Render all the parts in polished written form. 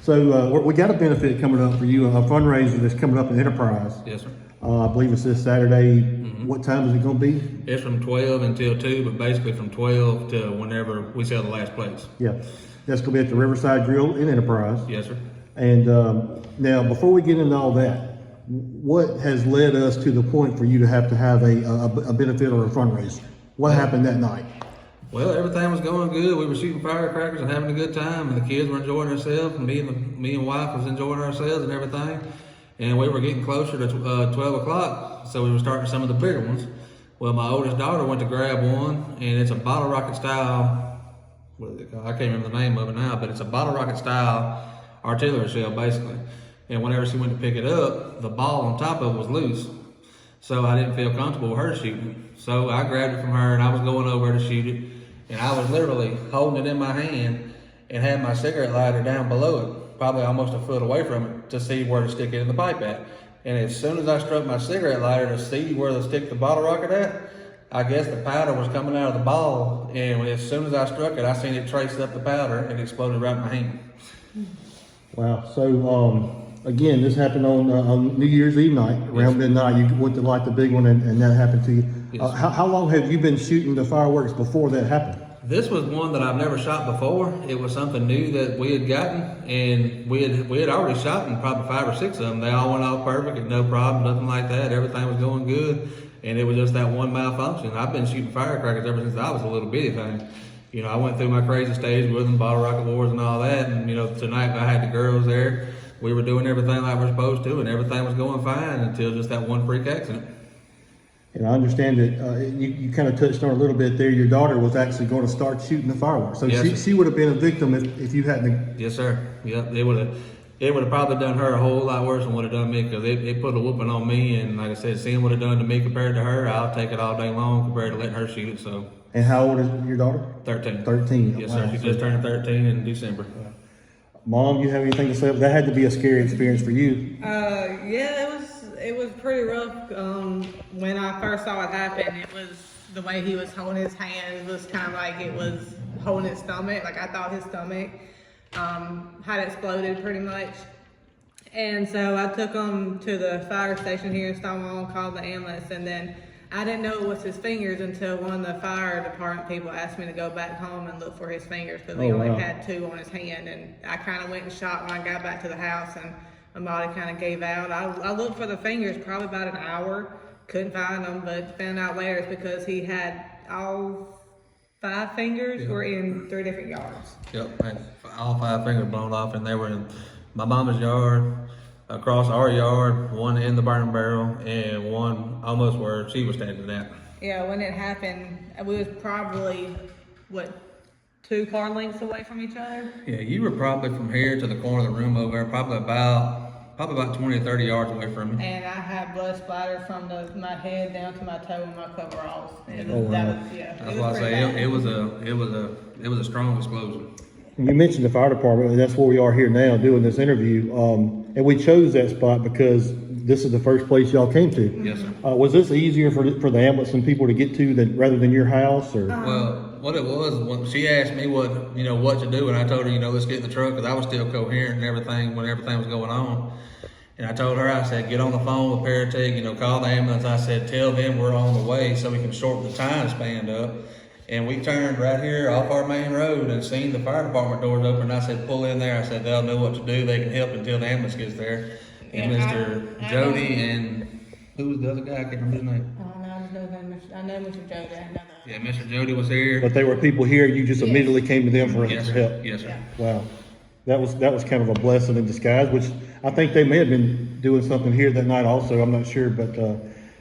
So we got a benefit coming up for you, a fundraiser that's coming up in Enterprise. Yes, sir. I believe it's this Saturday. What time is it going to be? It's from 12 until 2, but basically from 12 to whenever we sell the last plates. Yeah, that's going to be at the Riverside Grill in Enterprise. Yes, sir. And now, before we get into all that, what has led us to the point for you to have a benefit or a fundraiser? What happened that night? Well, everything was going good. We were shooting firecrackers and having a good time, and the kids were enjoying themselves, and me and wife was enjoying ourselves and everything. And we were getting closer to 12 o'clock, so we were starting some of the bigger ones. Well, my oldest daughter went to grab one, and it's a bottle rocket style, what is it called? I can't remember the name of it now, but it's a bottle rocket style artillery shell, basically. And whenever she went to pick it up, the ball on top of it was loose. So I didn't feel comfortable with her shooting. So I grabbed it from her, and I was going over to shoot it. And I was literally holding it in my hand and had my cigarette lighter down below it, probably almost a foot away from it, to see where to stick it in the pipe at. And as soon as I struck my cigarette lighter to see where to stick the bottle rocket at, I guess the powder was coming out of the ball. And as soon as I struck it, I seen it trace up the powder and exploded right in my hand. Wow. So again, this happened on New Year's Eve night, around midnight. You went to light the big one, and that happened to you. Yes. How long have you been shooting the fireworks before that happened? This was one that I've never shot before. It was something new that we had gotten, and we had already shot in probably 5 or 6 of them. They all went off perfect, no problem, nothing like that. Everything was going good, and it was just that one malfunction. I've been shooting firecrackers ever since I was a little bitty thing. You know, I went through my crazy stage with them, bottle rocket wars and all that, and you know, tonight I had the girls there. We were doing everything like we're supposed to, and everything was going fine until just that one freak accident. And I understand that you kind of touched on a little bit there. Your daughter was actually going to start shooting the fireworks, so Yes, she would have been a victim if you hadn't. Yes, sir. Yep, it would have probably done her a whole lot worse than what it done me, because it put a whooping on me. And like I said, seeing what it done to me compared to her, I'll take it all day long compared to letting her shoot it. So. And how old is your daughter? 13. 13. Yes, Wow. sir. She just turned 13 in December. Mom, you have anything to say? That had to be a scary experience for you. Yeah, it was pretty rough. When I first saw it happen, it was the way he was holding his hand. It was kind of like it was holding his stomach. Like I thought his stomach had exploded pretty much. And so I took him to the fire station here in Stonewall, called the ambulance, and then I didn't know it was his fingers until one of the fire department people asked me to go back home and look for his fingers, because he only had 2 on his hand. And I kind of went and shot when I got back to the house, and my body kind of gave out. I looked for the fingers probably about an hour, couldn't find them, but found out later it's because he had all 5 fingers were in 3 different yards. Yep, and all 5 fingers blown off, and they were in my mama's yard, across our yard, one in the burning barrel, and one almost where she was standing at. Yeah, when it happened, we was probably, 2 car lengths away from each other? Yeah, you were probably from here to the corner of the room over there, probably about 20 or 30 yards away from me. And I had blood splatter from my head down to my toe and my coveralls. And Oh, wow. that was, yeah. That's why I say it was a strong explosion. You mentioned the fire department, and that's where we are here now doing this interview. And we chose that spot because this is the first place y'all came to. Yes, sir. Was this easier for the ambulance and people to get to rather than your house? Or Well, what it was, when she asked me what to do, and I told her, let's get in the truck, because I was still coherent and everything when everything was going on. And I told her, I said, get on the phone with Paratech, call the ambulance. I said, tell them we're on the way so we can shorten the time span up. And we turned right here off our main road and seen the fire department doors open. I said, pull in there. I said, they'll know what to do. They can help until the ambulance gets there. And Mr. Jody and who was the other guy? I can't remember his name. I know Mr. Jody. I know that. Yeah, Mr. Jody was here. but there were people here. You just immediately came to them for Yes, for sir. help. Yes, sir. Wow, that was kind of a blessing in disguise. Which I think they may have been doing something here that night also. I'm not sure, but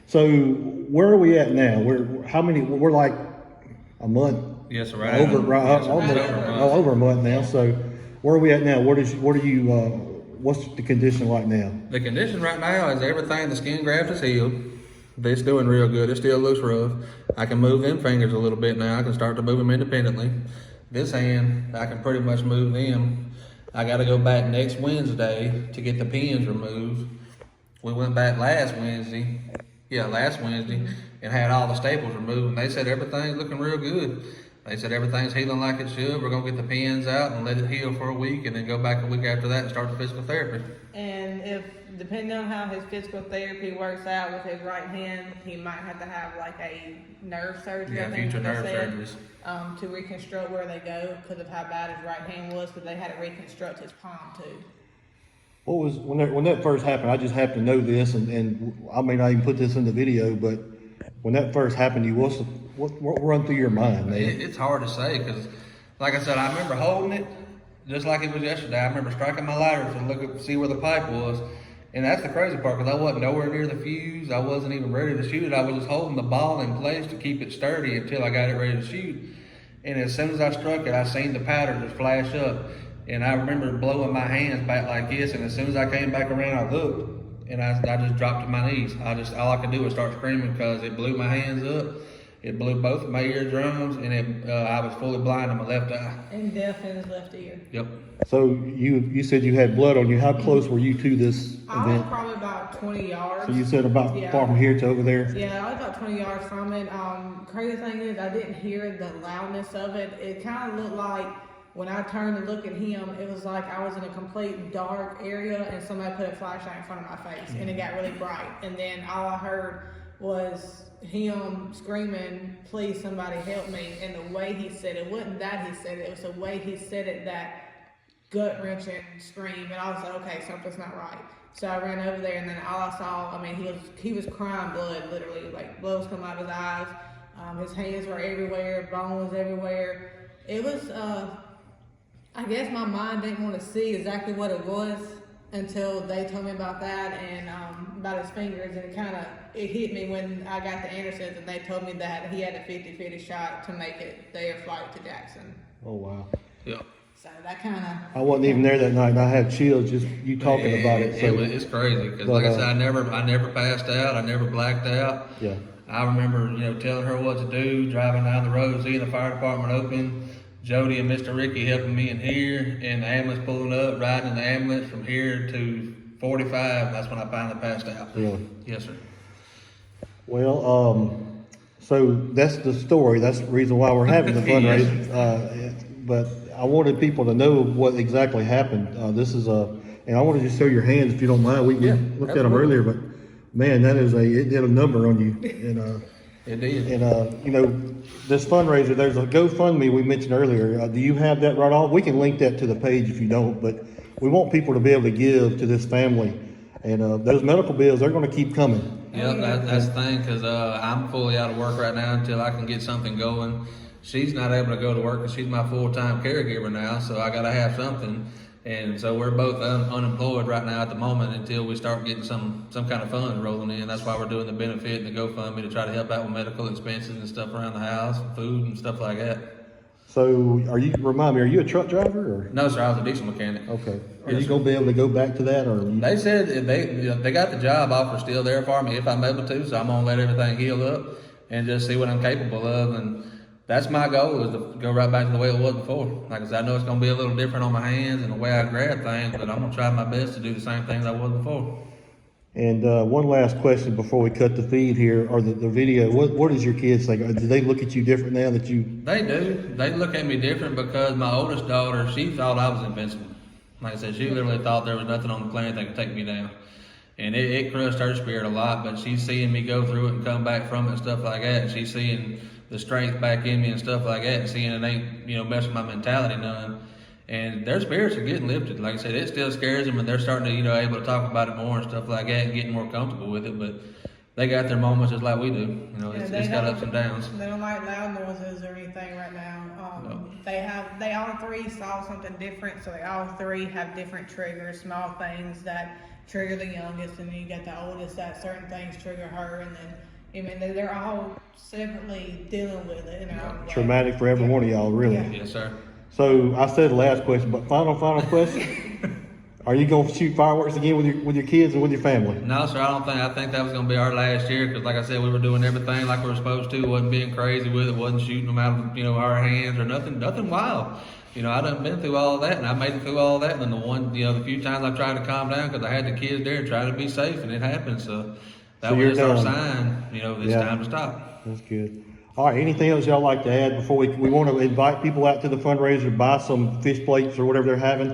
so where are we at now? We're like a month. Yes, sir. Right. Over a month now. So where are we at now? What's the condition like now? The condition right now is everything. The skin graft is healed. It's doing real good. It still looks rough. I can move them fingers a little bit now. I can start to move them independently. This hand, I can pretty much move them. I got to go back next Wednesday to get the pins removed. We went back last Wednesday, and had all the staples removed. And they said everything's looking real good. They said everything's healing like it should. We're gonna get the pins out and let it heal for a week, and then go back a week after that and start the physical therapy. And if, depending on how his physical therapy works out with his right hand, he might have to have like a nerve surgery. Yeah, I think future they nerve said, surgeries. to reconstruct where they go because of how bad his right hand was, because they had to reconstruct his palm too. What was, when that first happened, I just happened to know this, and I may not even put this in the video, but when that first happened, what run through your mind, man? It's hard to say, because like I said, I remember holding it just like it was yesterday. I remember striking my lighter to see where the pipe was. And that's the crazy part, because I wasn't nowhere near the fuse. I wasn't even ready to shoot it. I was just holding the ball in place to keep it sturdy until I got it ready to shoot. And as soon as I struck it, I seen the powder just flash up. And I remember blowing my hands back like this. And as soon as I came back around, I looked, and I just dropped to my knees. All I could do was start screaming, because it blew my hands up. It blew both of my eardrums, and I was fully blind in my left eye. And deaf in his left ear. Yep. So you said you had blood on you. How close were you to this I was event? probably about 20 yards. So you said about far from here to over there? Yeah, I was about 20 yards from it. Crazy thing is, I didn't hear the loudness of it. It kind of looked like, when I turned to look at him, it was like I was in a complete dark area and somebody put a flashlight in front of my face, and it got really bright. And then all I heard was him screaming, "Please, somebody help me!" And the way he said it, wasn't that he said it, it was the way he said it, that gut-wrenching scream. And I was like, okay, something's not right. So I ran over there, and then all I saw, I mean, he was crying blood, literally, like blood was coming out of his eyes. His hands were everywhere, bone was everywhere. It was, I guess my mind didn't want to see exactly what it was until they told me about that, and about his fingers, and it hit me when I got to Anderson's, and they told me that he had a 50-50 shot to make it their flight to Jackson. Oh, wow. Yep. So that kind of... I wasn't even there that night, and I had chills just you talking about it. So. It's crazy, because like I said, I never passed out. I never blacked out. Yeah. I remember, telling her what to do, driving down the road, seeing the fire department open, Jody and Mr. Ricky helping me in here, and the ambulance pulling up, riding in the ambulance from here to 45. That's when I finally passed out. Really? Yes, sir. Well, so that's the story. That's the reason why we're having the fundraiser. But I wanted people to know what exactly happened. This is and I want to just show your hands if you don't mind. We looked at them earlier, but man, it did a number on you. And it did. And this fundraiser, there's a GoFundMe we mentioned earlier. Do you have that right off? We can link that to the page if you don't, but we want people to be able to give to this family. And those medical bills, they're going to keep coming. Yep, that's the thing, because I'm fully out of work right now until I can get something going. She's not able to go to work because she's my full-time caregiver now, so I got to have something. And so we're both unemployed right now at the moment until we start getting some kind of funds rolling in. That's why we're doing the benefit and the GoFundMe, to try to help out with medical expenses and stuff around the house, food and stuff like that. So remind me, are you a truck driver? Or? No, sir, I was a diesel mechanic. Okay. Are you going to be able to go back to that? Or They said they got the job offer still there for me if I'm able to, so I'm going to let everything heal up and just see what I'm capable of. And that's my goal, is to go right back to the way it was before. Like I said, I know it's going to be a little different on my hands and the way I grab things, but I'm going to try my best to do the same things I was before. And one last question before we cut the feed here, or the video. What does your kids think? Do they look at you different now that you... They do. They look at me different, because my oldest daughter, she thought I was invincible. Like I said, she literally thought there was nothing on the planet that could take me down. And it crushed her spirit a lot, but she's seeing me go through it and come back from it and stuff like that. And she's seeing the strength back in me and stuff like that, and seeing it ain't, messing my mentality none. And their spirits are getting lifted. Like I said, it still scares them, and they're starting to, able to talk about it more and stuff like that, and getting more comfortable with it. But they got their moments just like we do. It's got ups and downs. They don't like loud noises or anything right now. No. They all three saw something different, so they all three have different triggers, small things that trigger the youngest, and then you got the oldest that certain things trigger her, and then they're all separately dealing with it. Traumatic for every one of y'all, really. Yeah. Yes, sir. So I said the last question, but final question. Are you going to shoot fireworks again with your kids and with your family? No, sir, I think that was going to be our last year, because like I said, we were doing everything like we were supposed to. Wasn't being crazy with it, wasn't shooting them out of our hands or nothing wild. I done been through all of that, and I made it through all of that. And then the few times I tried to calm down, because I had the kids there and tried to be safe, and it happened. So that was our sign, it's time to stop. That's good. All right, anything else y'all like to add before we want to invite people out to the fundraiser, buy some fish plates or whatever they're having,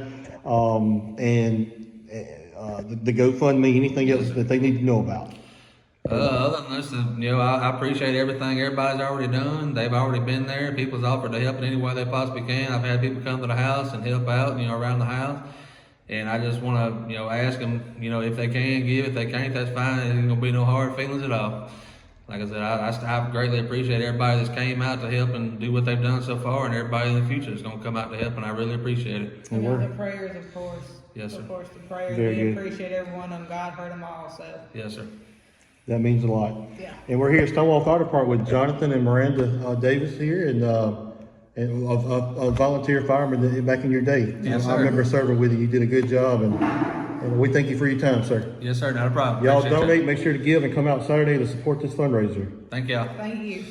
the GoFundMe, anything else that they need to know about? Other than this, I appreciate everything everybody's already done. They've already been there. People's offered to help in any way they possibly can. I've had people come to the house and help out, around the house. And I just want to, ask them, if they can give, if they can't, that's fine. It ain't gonna be no hard feelings at all. Like I said, I greatly appreciate everybody that's came out to help and do what they've done so far, and everybody in the future is gonna come out to help, and I really appreciate it. And the prayers, of course. Yes, sir. Of course, the prayers. Very We good. appreciate everyone, and God heard them all. So. Yes, sir. That means a lot. Yeah. And we're here at Stonewall Fire Department with Jonathan and Miranda Davis here, and a volunteer fireman back in your day. Yes, I sir. remember serving with you. You did a good job, and we thank you for your time, sir. Yes, sir. Not a problem. Y'all Appreciate donate. you. Make sure to give and come out Saturday to support this fundraiser. Thank y'all. Thank you.